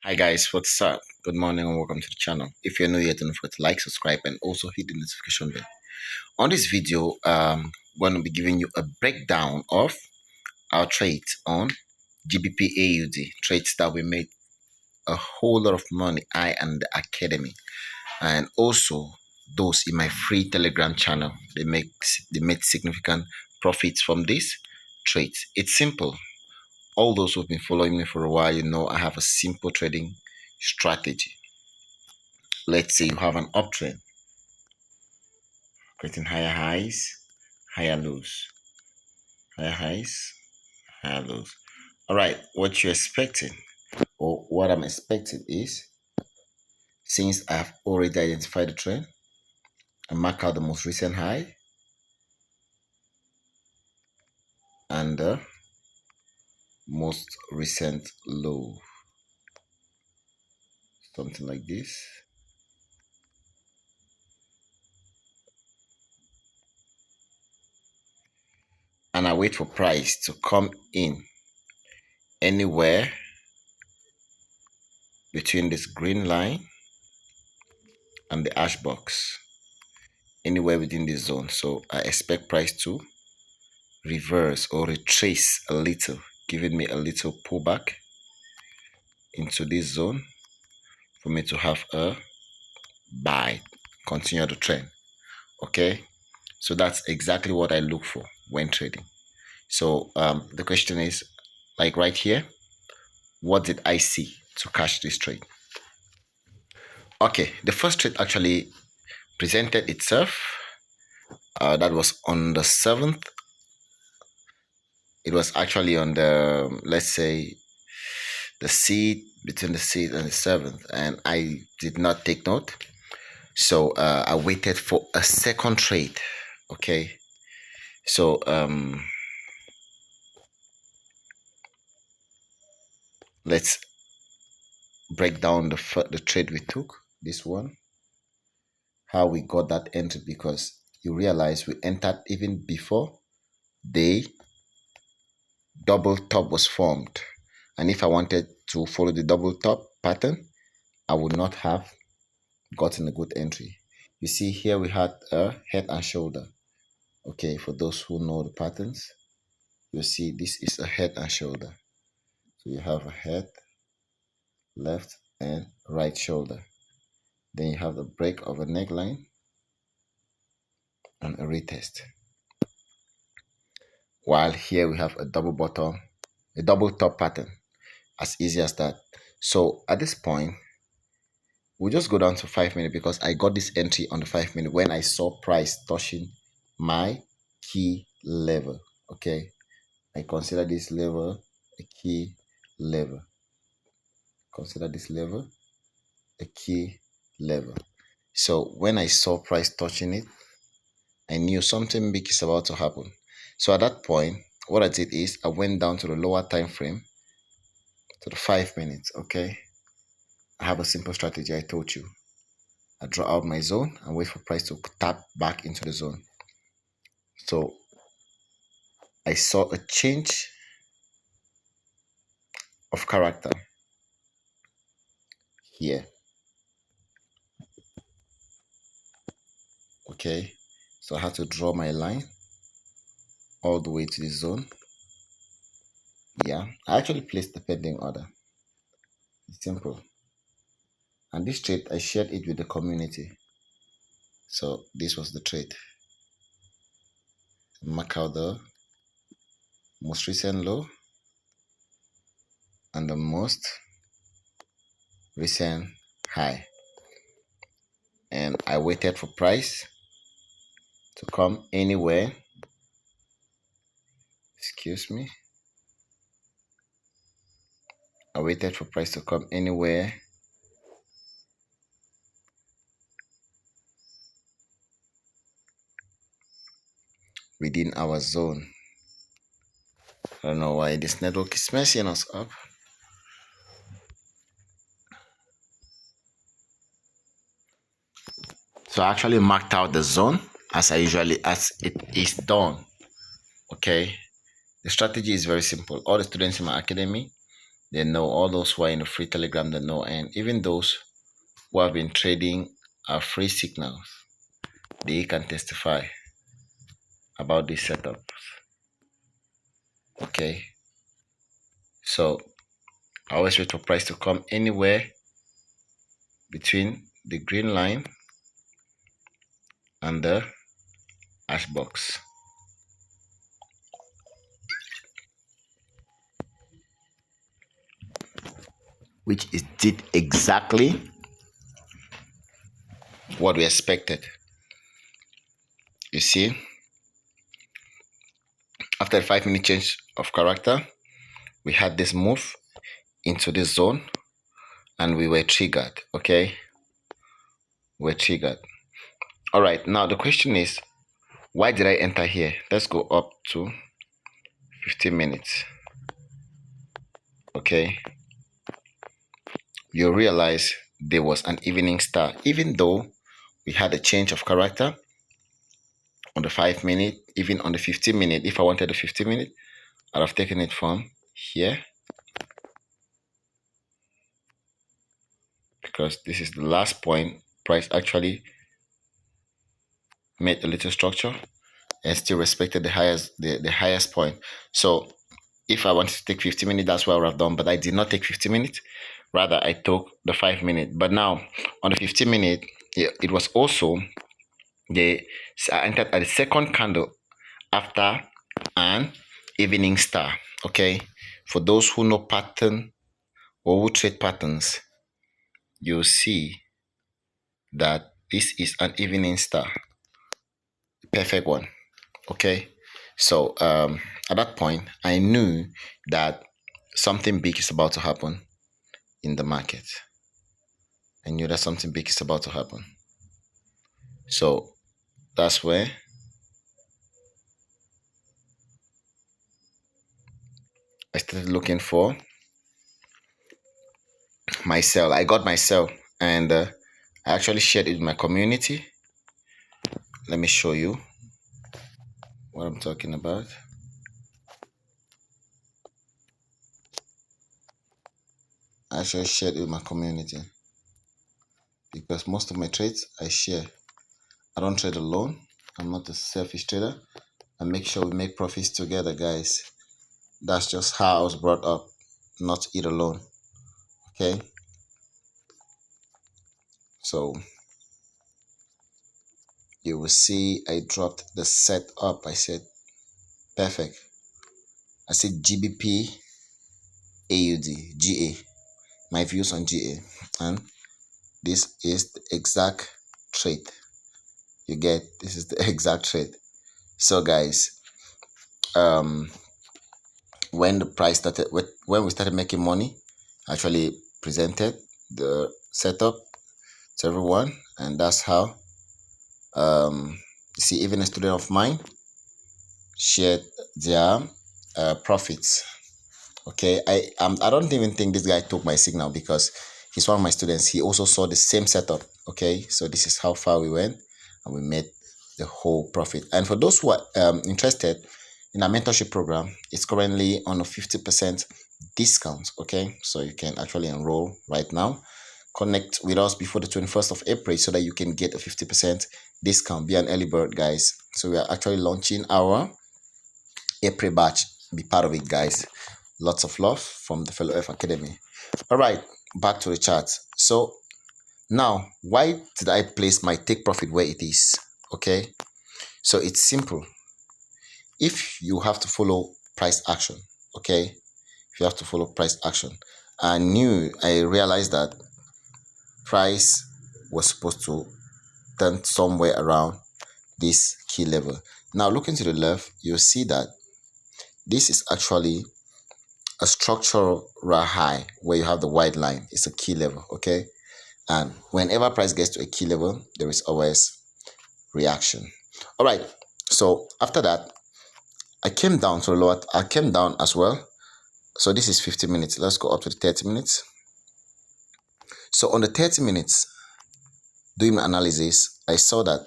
Hi guys, what's up? Good morning and welcome to the channel. If you're new here, don't forget to like, subscribe, and also hit the notification bell. On this video, I'm going to be giving you a breakdown of our trades on GBP AUD, trades that we made a whole lot of money, I and the Academy, and also those in my free Telegram channel. They made significant profits from these trades. It's simple. All those who've been following me for a while, you know I have a simple trading strategy. Let's say you have an uptrend, creating higher highs, higher lows, higher highs, higher lows. All right, what you're expecting, or what I'm expecting is, since I've already identified the trend, I mark out the most recent high and the most recent low, something like this. And I wait for price to come in anywhere between this green line and the ash box, anywhere within this zone. So I expect price to reverse or retrace a little, giving me a little pullback into this zone for me to have a buy, continue the trend. Okay, so that's exactly what I look for when trading. So the question is, like right here, what did I see to catch this trade? Okay, the first trade actually presented itself. That was on the 7th. It was actually on the, let's say, the seed between the 6th and the 7th, and I did not take note. So I waited for a second trade. Okay, so let's break down the trade we took. This one, how we got that entry, because you realize we entered even before the double top was formed, and if I wanted to follow the double top pattern, I would not have gotten a good entry. You see here we had a head and shoulder. Okay, for those who know the patterns, you see this is a head and shoulder. So you have a head, left and right shoulder. Then you have the break of a neckline and a retest. While here we have a double bottom, a double top pattern. As easy as that. So at this point, we'll just go down to 5 minutes, because I got this entry on the 5 minute when I saw price touching my key level. Okay, I consider this level a key level. Consider this level a key level. So when I saw price touching it, I knew something big is about to happen. So at that point, what I did is I went down to the lower time frame, to the 5 minutes. Okay, I have a simple strategy I told you. I draw out my zone and wait for price to tap back into the zone. So I saw a change of character here. Okay, so I had to draw my line all the way to the zone. Yeah, I actually placed the pending order. It's simple. And this trade, I shared it with the community. So this was the trade. Mark out the most recent low and the most recent high. And I waited for price to come anywhere. Excuse me. I waited for price to come anywhere within our zone. I don't know why this network is messing us up. So I actually marked out the zone as it is done. Okay, the strategy is very simple. All the students in my academy, They know, all those who are in the free Telegram, they know, and even those who have been trading our free signals, they can testify about this setup. Okay, so I always wait for price to come anywhere between the green line and the hash box. Which it did exactly what we expected. You see, after a 5-minute change of character, we had this move into this zone and we were triggered. Okay, we're triggered. All right, now the question is, why did I enter here? Let's go up to 15 minutes. Okay, you realize there was an evening star, even though we had a change of character on the 5-minute, even on the 15-minute. If I wanted the 15-minute, I'd have taken it from here, because this is the last point. Price actually made a little structure and still respected the highest point. So if I wanted to take 50 minutes, that's what I would have done, but I did not take 50 minutes. Rather, I took the 5-minute. But now on the 15-minute, it was also I entered at the second candle after an evening star. Okay, for those who know pattern or who trade patterns, you'll see that this is an evening star, perfect one. Okay, so at that point I knew that something big is about to happen in the market. I knew that something big is about to happen. So that's where I started looking for my sell. I got my sell, and I actually shared it with my community. Let me show you what I'm talking about. I actually shared it with my community because most of my trades I share. I don't trade alone. I'm not a selfish trader. I make sure we make profits together, guys. That's just how I was brought up, not eat alone. Okay, so you will see I dropped the setup. I said perfect. I said GBP AUD GA, my views on GA, and this is the exact trade. You get, this is the exact trade. So guys, when the price started, when we started making money, I actually presented the setup to everyone, and that's how you see even a student of mine shared their profits. Okay, I don't even think this guy took my signal because he's one of my students. He also saw the same setup. Okay, so this is how far we went, and we made the whole profit. And for those who are interested in our mentorship program, it's currently on a 50% discount. Okay, so you can actually enroll right now. Connect with us before the 21st of April so that you can get a 50% discount. Be an early bird, guys. So we are actually launching our April batch. Be part of it, guys. Lots of love from the Fellow F Academy. All right, back to the chart. So now, why did I place my take profit where it is? Okay, so it's simple. If you have to follow price action, okay, if you have to follow price action, I realized that price was supposed to turn somewhere around this key level. Now, looking to the left, you'll see that this is actually a structural high where you have the white line. It's a key level, okay? And whenever price gets to a key level, there is always reaction. All right, so after that, I came down to the lower. I came down as well. So this is 50 minutes. Let's go up to the 30 minutes. So on the 30 minutes, doing my analysis, I saw that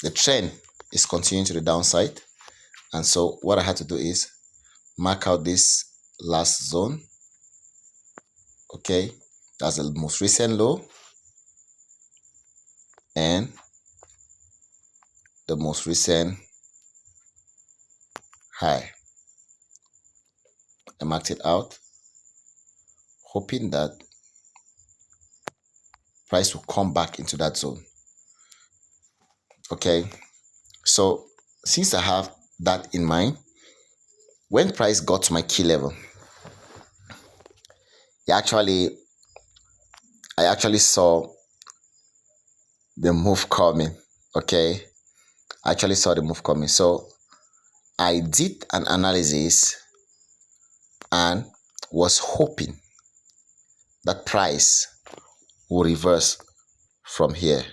the trend is continuing to the downside. And so what I had to do is mark out this last zone Okay, that's the most recent low and the most recent high. I marked it out, hoping that price will come back into that zone. Okay, so since I have that in mind, when price got to my key level, I actually saw the move coming. Okay, I actually saw the move coming. So I did an analysis and was hoping that price will reverse from here,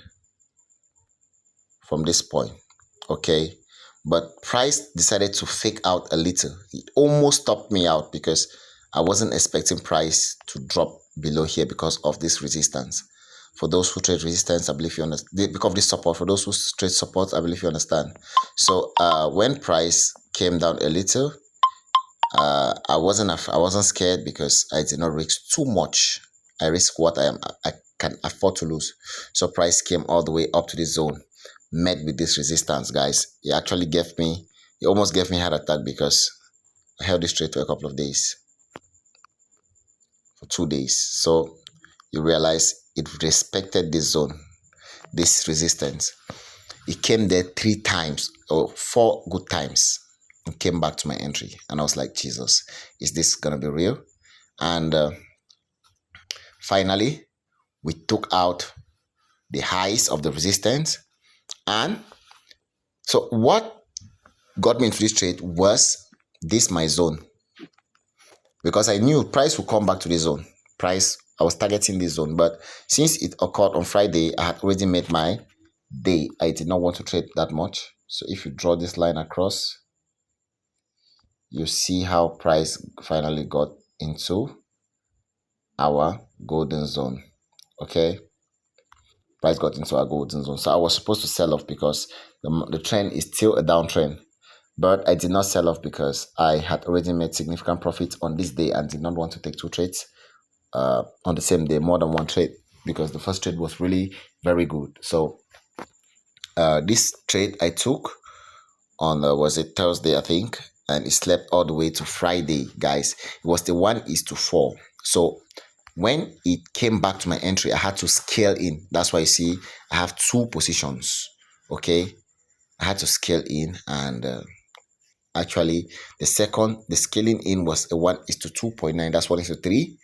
from this point. Okay, but price decided to fake out a little. It almost stopped me out because I wasn't expecting price to drop below here because of this resistance. For those who trade resistance, I believe you understand. Because of this support, for those who trade support, I believe you understand. So when price came down a little, I wasn't scared because I did not risk too much. I risk what I can afford to lose. So price came all the way up to this zone, met with this resistance, guys. It almost gave me a heart attack because I held this trade for a couple of days, for 2 days. So you realize it respected this zone, this resistance. It came there 3 times or 4 good times and came back to my entry. And I was like, Jesus, is this going to be real? And finally, we took out the highs of the resistance. And so what got me into this trade was this my zone. Because I knew price would come back to this zone. I was targeting this zone. But since it occurred on Friday, I had already made my day. I did not want to trade that much. So if you draw this line across, you see how price finally got into our golden zone. Okay, price got into our golden zone. So I was supposed to sell off because the trend is still a downtrend, but I did not sell off because I had already made significant profit on this day and did not want to take 2 trades on the same day, more than 1 trade, because the first trade was really very good. So this trade I took on was it Thursday, I think, and it slept all the way to Friday, guys. It was the 1:4. So when it came back to my entry, I had to scale in. That's why you see I have 2 positions. Okay, I had to scale in, and actually the scaling in was a 1:2.9. That's 1:3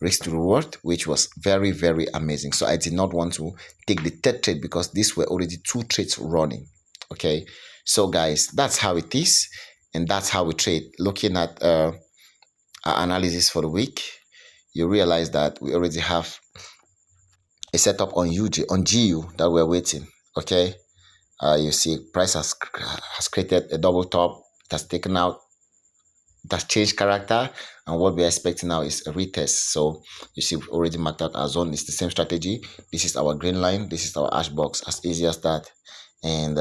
risk to reward, which was very, very amazing. So I did not want to take the 3rd trade because these were already 2 trades running. Okay, so guys, that's how it is, and that's how we trade. Looking at our analysis for the week, you realize that we already have a setup on GU that we're waiting. Okay, you see price has created a double top. It has taken out, it has changed character, and what we're expecting now is a retest. So you see we've already marked out our zone. It's the same strategy. This is our green line, this is our ash box, as easy as that. And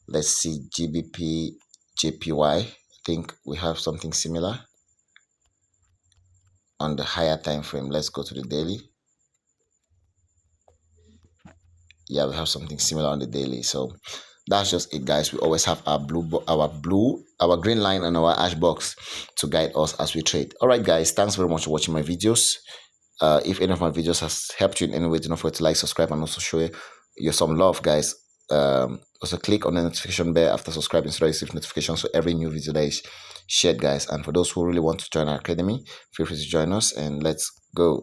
let's see, GBP JPY, I think we have something similar on the higher time frame. Let's go to the daily. Yeah, we have something similar on the daily. So that's just it, guys. We always have our green line and our ash box to guide us as we trade. All right, guys, thanks very much for watching my videos. If any of my videos has helped you in any way, do not forget to like, subscribe, and also show you some love, guys. Also click on the notification bell after subscribing so that you receive notifications for every new video that is shared, guys. And for those who really want to join our academy, feel free to join us, and let's go.